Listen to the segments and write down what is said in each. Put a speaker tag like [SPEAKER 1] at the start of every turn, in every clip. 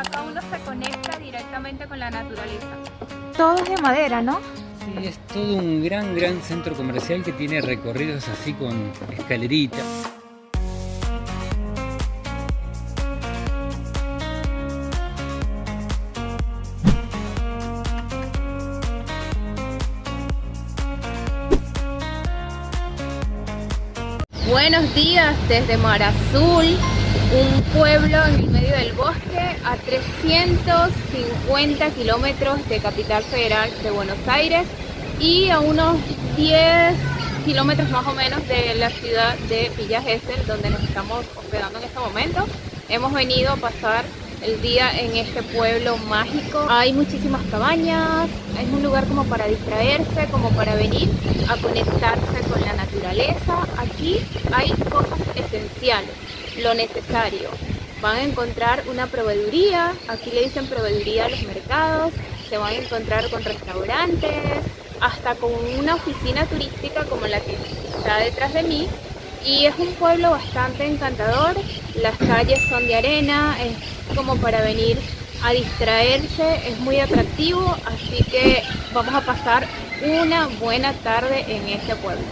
[SPEAKER 1] Acá uno se conecta directamente con la naturaleza. Todo es de madera, ¿no?
[SPEAKER 2] Sí, es todo un gran centro comercial que tiene recorridos así con escaleritas.
[SPEAKER 1] Buenos días desde Mar Azul, un pueblo en el medio del bosque a 350 kilómetros de Capital Federal de Buenos Aires y a unos 10 kilómetros más o menos de la ciudad de Villa Gesell, donde nos estamos hospedando en este momento. Hemos venido a pasar el día en este pueblo mágico. Hay muchísimas cabañas, es un lugar como para distraerse, como para venir a conectarse con la naturaleza. Aquí hay cosas esenciales, lo necesario. Van a encontrar una proveeduría, aquí le dicen proveeduría a los mercados, se van a encontrar con restaurantes, hasta con una oficina turística como la que está detrás de mí. Y es un pueblo bastante encantador, las calles son de arena, es como para venir a distraerse, es muy atractivo, así que vamos a pasar una buena tarde en este pueblo.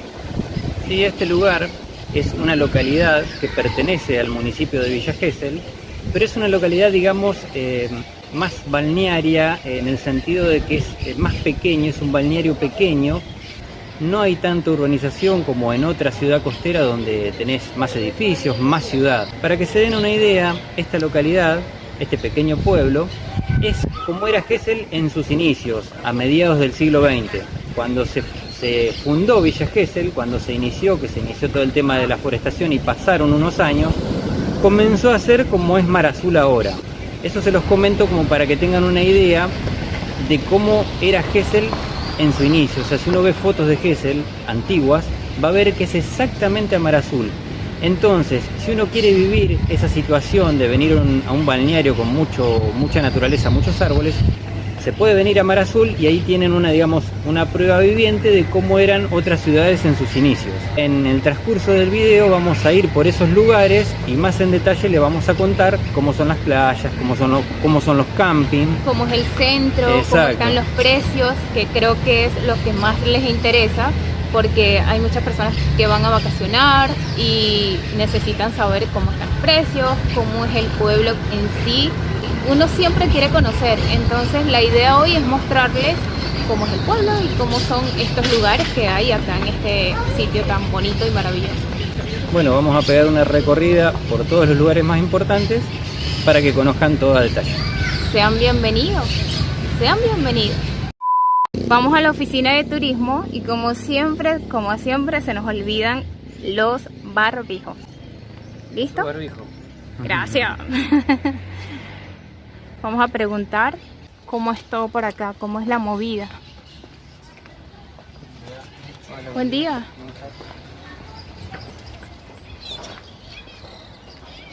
[SPEAKER 2] Sí, este lugar es una localidad que pertenece al municipio de Villa Gesell, pero es una localidad, digamos, más balnearia, en el sentido de que es más pequeño, es un balneario pequeño. No hay tanta urbanización como en otra ciudad costera donde tenés más edificios, más ciudad. Para que se den una idea, esta localidad, este pequeño pueblo, es como era Gesell en sus inicios, a mediados del siglo XX. Cuando se fundó Villa Gesell, cuando se inició todo el tema de la forestación y pasaron unos años, comenzó a ser como es Mar Azul ahora. Eso se los comento como para que tengan una idea de cómo era Gesell en su inicio. O sea, si uno ve fotos de Gesell antiguas, va a ver que es exactamente a Mar Azul. Entonces, si uno quiere vivir esa situación de venir a un balneario con mucha naturaleza, muchos árboles, se puede venir a Mar Azul y ahí tienen una prueba viviente de cómo eran otras ciudades en sus inicios. En el transcurso del video vamos a ir por esos lugares y más en detalle le vamos a contar cómo son las playas, cómo son los campings.
[SPEAKER 1] Cómo es el centro,
[SPEAKER 2] Exacto.
[SPEAKER 1] Cómo están los precios, que creo que es lo que más les interesa, porque hay muchas personas que van a vacacionar y necesitan saber cómo están los precios, cómo es el pueblo en sí. Uno siempre quiere conocer, entonces la idea hoy es mostrarles cómo es el pueblo y cómo son estos lugares que hay acá en este sitio tan bonito y maravilloso.
[SPEAKER 2] Bueno, vamos a pegar una recorrida por todos los lugares más importantes para que conozcan todo a detalle.
[SPEAKER 1] Sean bienvenidos, sean bienvenidos. Vamos a la oficina de turismo y como siempre se nos olvidan los barbijos. ¿Listo?
[SPEAKER 2] Barbijo.
[SPEAKER 1] Gracias. Vamos a preguntar cómo es todo por acá, cómo es la movida.
[SPEAKER 2] Hola,
[SPEAKER 1] Buen día.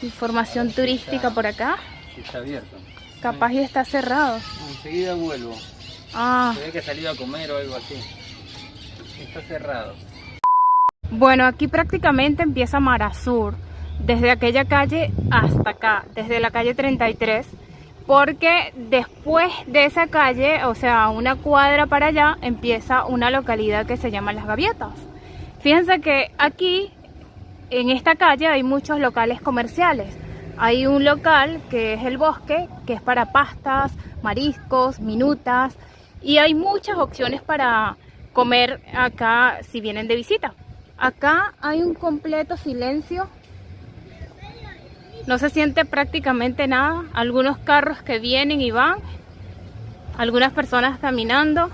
[SPEAKER 1] Información turística por acá.
[SPEAKER 2] Sí, está abierto.
[SPEAKER 1] Capaz y está cerrado.
[SPEAKER 2] Enseguida vuelvo.
[SPEAKER 1] Ah,
[SPEAKER 2] Se ve que ha salido a comer o algo así. Está cerrado.
[SPEAKER 1] bueno, aquí prácticamente empieza Mar Azul, desde aquella calle hasta acá, desde la calle 33, porque después de esa calle, o sea, una cuadra para allá, empieza una localidad que se llama Las Gaviotas. Fíjense que aquí, en esta calle, hay muchos locales comerciales. Hay un local que es El Bosque, que es para pastas, mariscos, minutas, y hay muchas opciones para comer acá si vienen de visita. Acá hay un completo silencio, no se siente prácticamente nada, algunos carros que vienen y van, algunas personas caminando,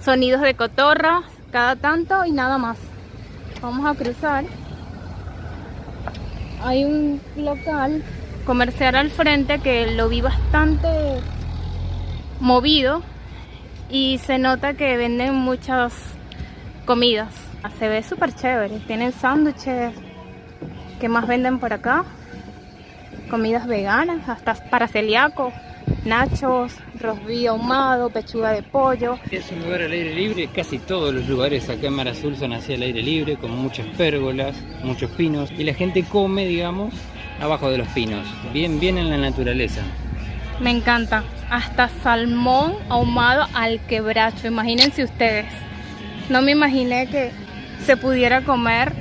[SPEAKER 1] sonidos de cotorras cada tanto y nada más. Vamos a cruzar. Hay un local comercial al frente que lo vi bastante movido y se nota que venden muchas comidas. Se ve súper chévere, tienen sándwiches. ¿Qué más venden por acá? Comidas veganas, hasta para celíacos, nachos, rosbif ahumado, pechuga de pollo.
[SPEAKER 2] Es un lugar al aire libre, casi todos los lugares acá en Mar Azul son así al aire libre, con muchas pérgolas, muchos pinos, y la gente come, digamos, abajo de los pinos, bien en la naturaleza.
[SPEAKER 1] Me encanta. Hasta salmón ahumado al quebracho. Imagínense ustedes. No me imaginé que se pudiera comer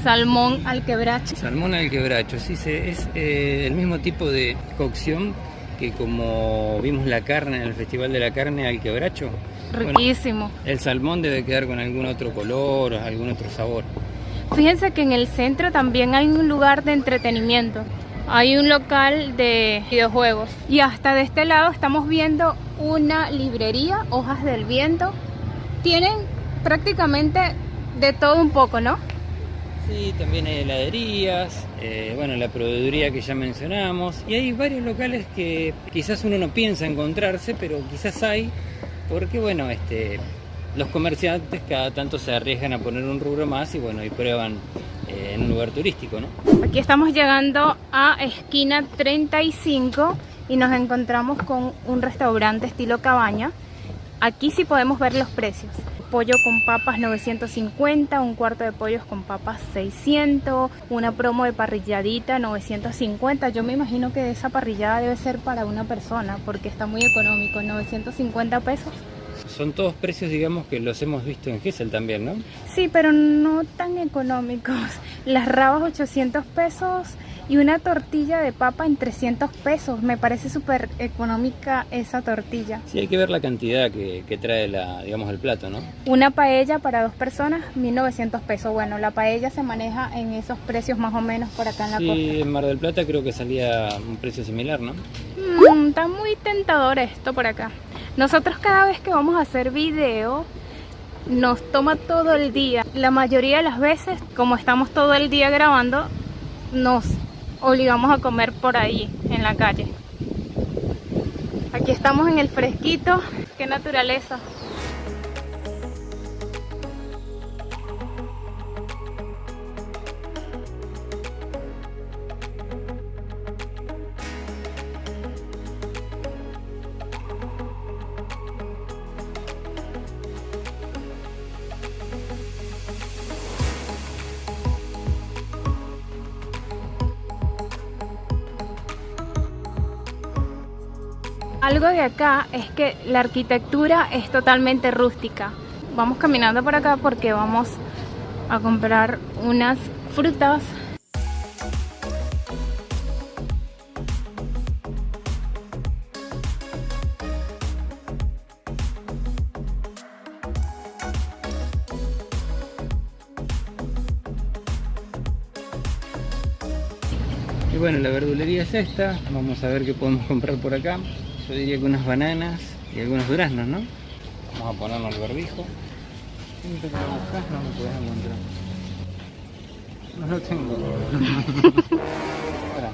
[SPEAKER 1] salmón al quebracho.
[SPEAKER 2] Salmón al quebracho, sí, es el mismo tipo de cocción que como vimos la carne en el Festival de la Carne al quebracho.
[SPEAKER 1] Riquísimo.
[SPEAKER 2] Bueno, el salmón debe quedar con algún otro color o algún otro sabor.
[SPEAKER 1] Fíjense que en el centro también hay un lugar de entretenimiento. Hay un local de videojuegos. Y hasta de este lado estamos viendo una librería, Hojas del Viento. Tienen prácticamente de todo un poco, ¿no?
[SPEAKER 2] Sí, también hay heladerías, bueno, la proveeduría que ya mencionamos. Y hay varios locales que quizás uno no piensa encontrarse, pero quizás hay, porque bueno, los comerciantes cada tanto se arriesgan a poner un rubro más y bueno, y prueban en un lugar turístico, ¿no?
[SPEAKER 1] Aquí estamos llegando a esquina 35 y nos encontramos con un restaurante estilo cabaña. Aquí sí podemos ver los precios. Pollo con papas 950, un cuarto de pollos con papas 600, una promo de parrilladita 950. Yo me imagino que esa parrillada debe ser para una persona porque está muy económico, 950 pesos.
[SPEAKER 2] Son todos precios, digamos, que los hemos visto en Gesell también, ¿no?
[SPEAKER 1] Sí, pero no tan económicos. Las rabas 800 pesos y una tortilla de papa en 300 pesos. Me parece súper económica esa tortilla.
[SPEAKER 2] Sí, hay que ver la cantidad que trae digamos, el plato, ¿no?
[SPEAKER 1] Una paella para 2 personas, 1900 pesos. Bueno, la paella se maneja en esos precios más o menos por acá en la costa.
[SPEAKER 2] Sí, en Mar del Plata creo que salía un precio similar, ¿no?
[SPEAKER 1] Está muy tentador esto por acá. Nosotros cada vez que vamos a hacer video nos toma todo el día. La mayoría de las veces, como estamos todo el día grabando, nos obligamos a comer por ahí, en la calle. Aquí estamos en el fresquito. ¡Qué naturaleza! Algo de acá es que la arquitectura es totalmente rústica. Vamos caminando por acá porque vamos a comprar unas frutas.
[SPEAKER 2] Y bueno, la verdulería es esta. Vamos a ver qué podemos comprar por acá. Yo diría que unas bananas y algunos duraznos, ¿no? Vamos a ponernos el barbijo. Siempre que lo buscas no lo puedes encontrar. No lo tengo. Espera.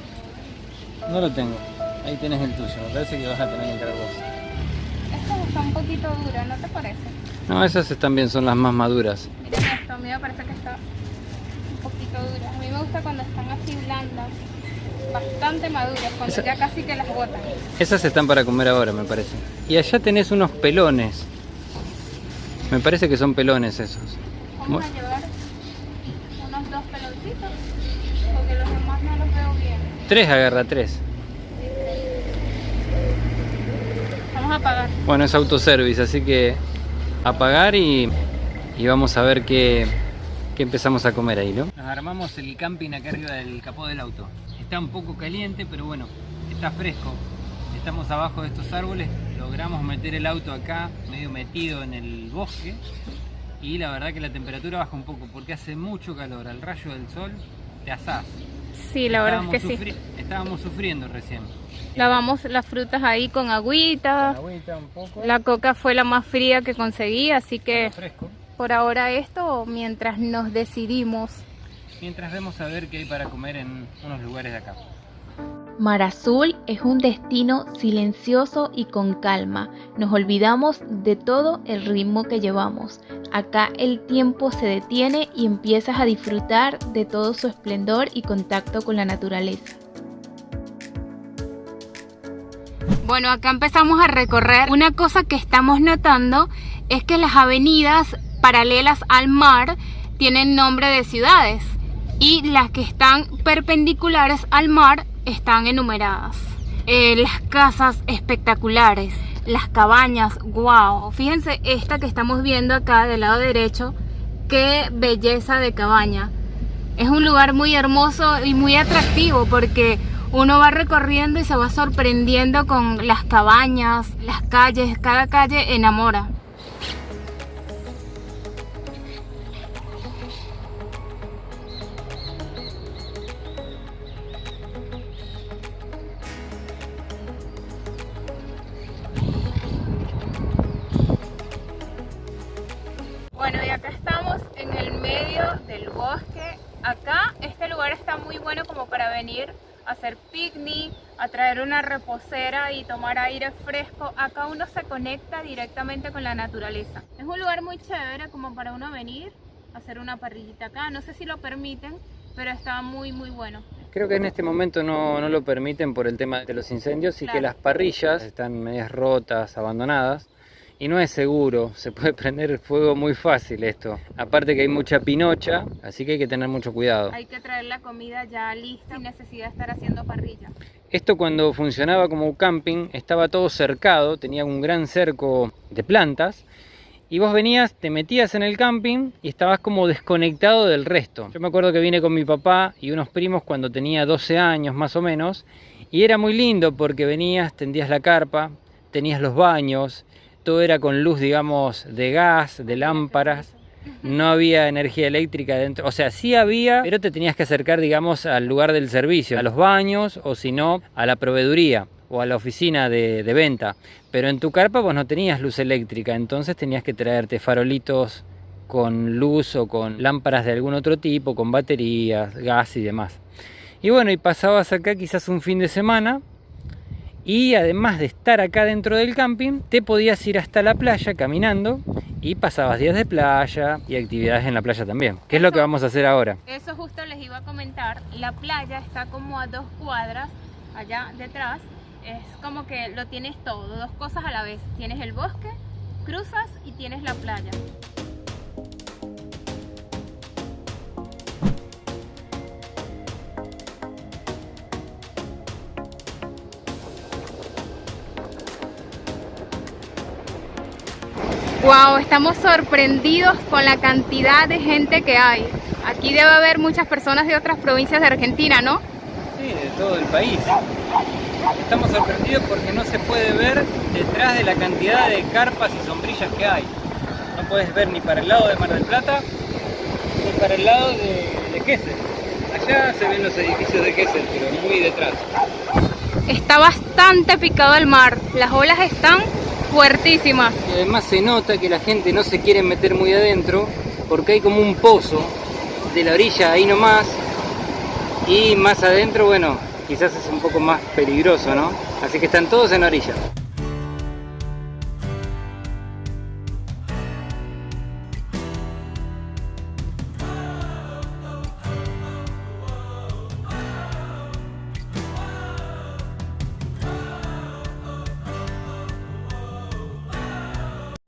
[SPEAKER 2] No lo tengo. Ahí tenés el tuyo. Me parece que vas a tener que entrar vos.
[SPEAKER 1] Esta está un poquito dura, ¿no te parece?
[SPEAKER 2] No, esas están bien, son las más maduras.
[SPEAKER 1] Miren esto, a mí me parece que está un poquito dura. A mí me gusta cuando están así blandas. Bastante maduras, cuando ya casi que las botan.
[SPEAKER 2] Esas están para comer ahora, me parece. Y allá tenés unos pelones. Me parece que son pelones esos.
[SPEAKER 1] Vamos a llevar unos 2 peloncitos, porque los demás no los veo bien.
[SPEAKER 2] 3, agarra 3.
[SPEAKER 1] Vamos a pagar.
[SPEAKER 2] Bueno, es autoservice, así que a pagar y vamos a ver qué empezamos a comer ahí, ¿no? Nos armamos el camping acá arriba del capó del auto. Está un poco caliente, pero bueno, está fresco. Estamos abajo de estos árboles, logramos meter el auto acá, medio metido en el bosque. Y la verdad que la temperatura baja un poco, porque hace mucho calor. Al rayo del sol te asás.
[SPEAKER 1] Sí, la verdad es que sí.
[SPEAKER 2] Estábamos sufriendo recién.
[SPEAKER 1] Lavamos las frutas ahí con agüita.
[SPEAKER 2] Con agüita un poco.
[SPEAKER 1] La coca fue la más fría que conseguí, así que
[SPEAKER 2] Fresco.
[SPEAKER 1] por ahora esto, mientras nos decidimos.
[SPEAKER 2] Mientras vemos a ver qué hay para comer en unos lugares de acá.
[SPEAKER 3] Mar Azul es un destino silencioso y con calma. Nos olvidamos de todo el ritmo que llevamos. Acá el tiempo se detiene y empiezas a disfrutar de todo su esplendor y contacto con la naturaleza.
[SPEAKER 1] Bueno, acá empezamos a recorrer. Una cosa que estamos notando es que las avenidas paralelas al mar tienen nombre de ciudades y las que están perpendiculares al mar están enumeradas. Las casas espectaculares, las cabañas, wow. Fíjense esta que estamos viendo acá del lado derecho, qué belleza de cabaña. Es un lugar muy hermoso y muy atractivo porque uno va recorriendo y se va sorprendiendo con las cabañas, las calles, cada calle enamora. Bueno, y acá estamos en el medio del bosque. Acá este lugar está muy bueno como para venir a hacer picnic, a traer una reposera y tomar aire fresco. Acá uno se conecta directamente con la naturaleza. Es un lugar muy chévere como para uno venir a hacer una parrillita acá. No sé si lo permiten, pero está muy bueno.
[SPEAKER 2] Creo que en este momento no lo permiten por el tema de los incendios y
[SPEAKER 1] claro,
[SPEAKER 2] que las parrillas están medias rotas, abandonadas. Y no es seguro, se puede prender fuego muy fácil esto. Aparte que hay mucha pinocha, así que hay que tener mucho cuidado.
[SPEAKER 1] Hay que traer la comida ya lista sin necesidad de estar haciendo parrilla.
[SPEAKER 2] Esto cuando funcionaba como camping estaba todo cercado, tenía un gran cerco de plantas. Y vos venías, te metías en el camping y estabas como desconectado del resto. Yo me acuerdo que vine con mi papá y unos primos cuando tenía 12 años más o menos. Y era muy lindo porque venías, tendías la carpa, tenías los baños. Todo era con luz, digamos, de gas, de lámparas, no había energía eléctrica dentro, o sea, sí había, pero te tenías que acercar, digamos, al lugar del servicio, a los baños o si no, a la proveeduría o a la oficina de venta. Pero en tu carpa vos no tenías luz eléctrica, entonces tenías que traerte farolitos con luz o con lámparas de algún otro tipo, con baterías, gas y demás. Y bueno, y pasabas acá quizás un fin de semana. Y además de estar acá dentro del camping, te podías ir hasta la playa caminando y pasabas días de playa y actividades en la playa también, que es lo que vamos a hacer ahora.
[SPEAKER 1] Eso justo les iba a comentar, la playa está como a 2 cuadras allá detrás, es como que lo tienes todo, 2 cosas a la vez, tienes el bosque, cruzas y tienes la playa. Wow, estamos sorprendidos con la cantidad de gente que hay. Aquí debe haber muchas personas de otras provincias de Argentina, ¿no?
[SPEAKER 2] Sí, de todo el país. Estamos sorprendidos porque no se puede ver detrás de la cantidad de carpas y sombrillas que hay. No puedes ver ni para el lado de Mar del Plata, ni para el lado de Gesell. Allá se ven los edificios de Gesell, pero muy detrás.
[SPEAKER 1] Está bastante picado el mar, las olas están fuertísimas.
[SPEAKER 2] Y además se nota que la gente no se quiere meter muy adentro porque hay como un pozo de la orilla ahí nomás y más adentro, bueno, quizás es un poco más peligroso, ¿no? Así que están todos en orilla.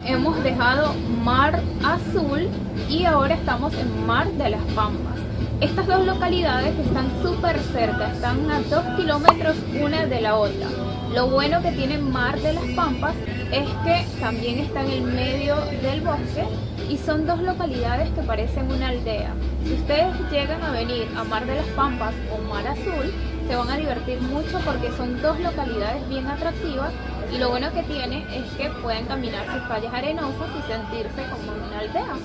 [SPEAKER 1] Hemos dejado Mar Azul y ahora estamos en Mar de las Pampas. Estas dos localidades están súper cerca, están a 2 kilómetros una de la otra. Lo bueno que tiene Mar de las Pampas es que también está en el medio del bosque y son 2 localidades que parecen una aldea. Si ustedes llegan a venir a Mar de las Pampas o Mar Azul, se van a divertir mucho porque son 2 localidades bien atractivas y lo bueno que tiene es que pueden caminar sus calles arenosas y sentirse como en una aldea.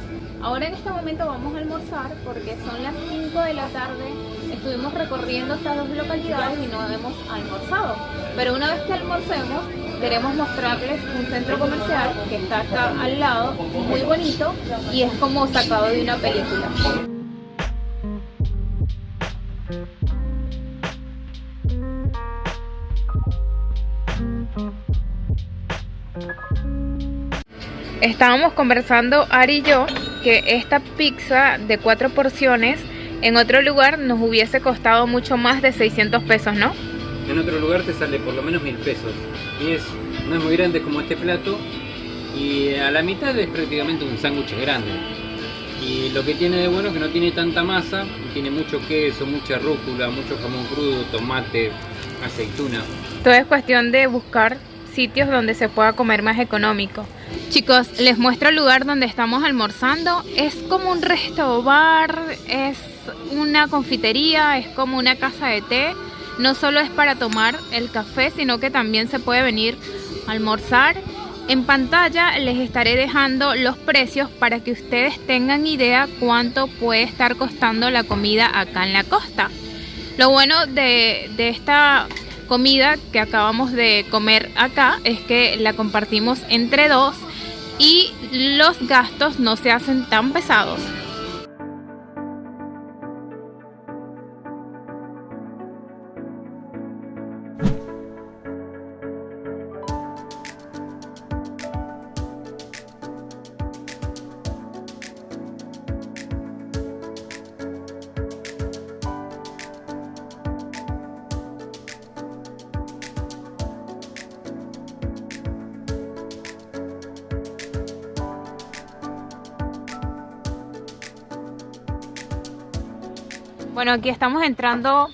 [SPEAKER 1] Ahora en este momento vamos a almorzar porque son las 5 de la tarde, estuvimos recorriendo estas 2 localidades y no hemos almorzado. Pero una vez que almorcemos, queremos mostrarles un centro comercial que está acá al lado, muy bonito y es como sacado de una película. Estábamos conversando Ari y yo que esta pizza de 4 porciones en otro lugar nos hubiese costado mucho más de 600 pesos, ¿no?
[SPEAKER 2] En otro lugar te sale por lo menos 1000 pesos. Y no es muy grande como este plato. Y a la mitad es prácticamente un sándwich grande. Y lo que tiene de bueno es que no tiene tanta masa. Tiene mucho queso, mucha rúcula, mucho jamón crudo, tomate, aceituna.
[SPEAKER 1] Todo es cuestión de buscar sitios donde se pueda comer más económico. Chicos, les muestro el lugar donde estamos almorzando. Es como un resto-bar, es una confitería, es como una casa de té. No solo es para tomar el café, sino que también se puede venir a almorzar. En pantalla les estaré dejando los precios para que ustedes tengan idea cuánto puede estar costando la comida acá en la costa. Lo bueno de esta comida que acabamos de comer acá es que la compartimos entre dos y los gastos no se hacen tan pesados. Bueno, aquí estamos entrando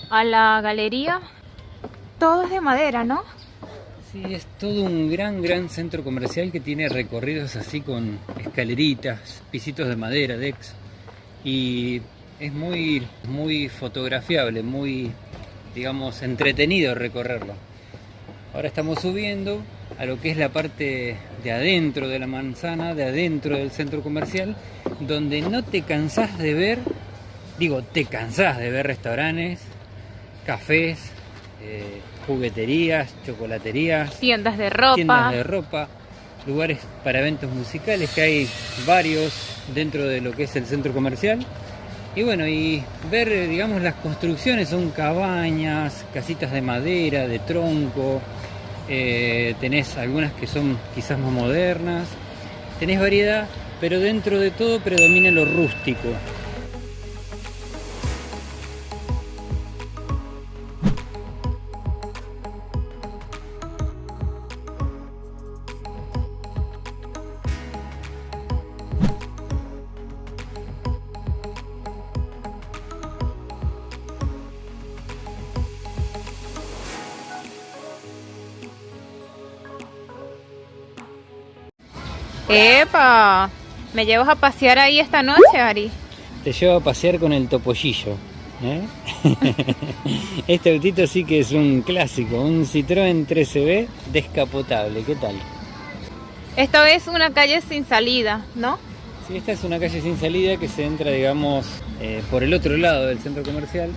[SPEAKER 1] a la galería. Todo es de madera, ¿no?
[SPEAKER 2] Sí, es todo un gran centro comercial que tiene recorridos así con escaleritas, pisitos de madera, decks. Y es muy fotografiable, muy, digamos, entretenido recorrerlo. Ahora estamos subiendo a lo que es la parte de adentro de la manzana, de adentro del centro comercial, donde no te cansás de ver. Te cansás de ver restaurantes, cafés, jugueterías, chocolaterías,
[SPEAKER 1] tiendas de ropa,
[SPEAKER 2] lugares para eventos musicales, que hay varios dentro de lo que es el centro comercial. Y bueno, y ver, digamos, las construcciones son cabañas, casitas de madera, de tronco, tenés algunas que son quizás más modernas, tenés variedad, pero dentro de todo predomina lo rústico.
[SPEAKER 1] ¡Epa! ¿Me llevas a pasear ahí esta noche, Ari?
[SPEAKER 2] Te llevo a pasear con el topollillo, ¿eh? Este autito sí que es un clásico, un Citroën 3CB descapotable. ¿Qué tal?
[SPEAKER 1] Esto es una calle sin salida, ¿no?
[SPEAKER 2] Sí, esta es una calle sin salida que se entra, digamos, por el otro lado del centro comercial.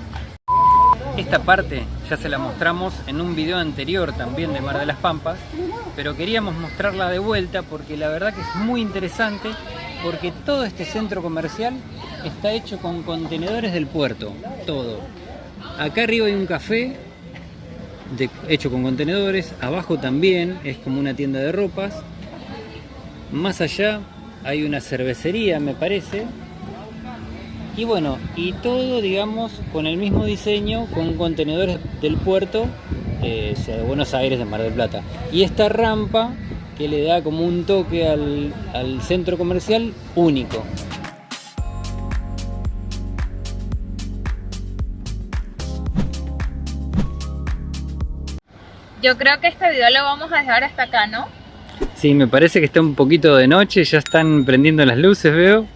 [SPEAKER 2] Esta parte ya se la mostramos en un video anterior también de Mar de las Pampas, pero queríamos mostrarla de vuelta porque la verdad que es muy interesante, porque todo este centro comercial está hecho con contenedores del puerto, todo. Acá arriba hay un café hecho con contenedores, abajo también es como una tienda de ropas, más allá hay una cervecería, me parece. Y bueno, y todo, digamos, con el mismo diseño, con contenedores del puerto, sea de Buenos Aires, de Mar del Plata. Y esta rampa que le da como un toque al centro comercial único.
[SPEAKER 1] Yo creo que este video lo vamos a dejar hasta acá, ¿no?
[SPEAKER 2] Sí, me parece que está un poquito de noche, ya están prendiendo las luces, veo.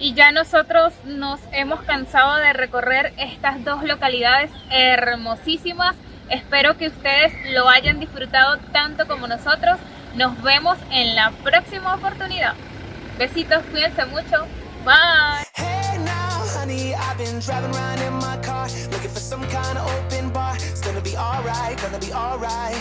[SPEAKER 1] Y ya nosotros nos hemos cansado de recorrer estas dos localidades hermosísimas. Espero que ustedes lo hayan disfrutado tanto como nosotros. Nos vemos en la próxima oportunidad. Besitos, cuídense mucho. Bye.
[SPEAKER 4] Hey now, honey, I've been driving around in my car, looking for some kind of open bar. It's gonna be alright, gonna be alright.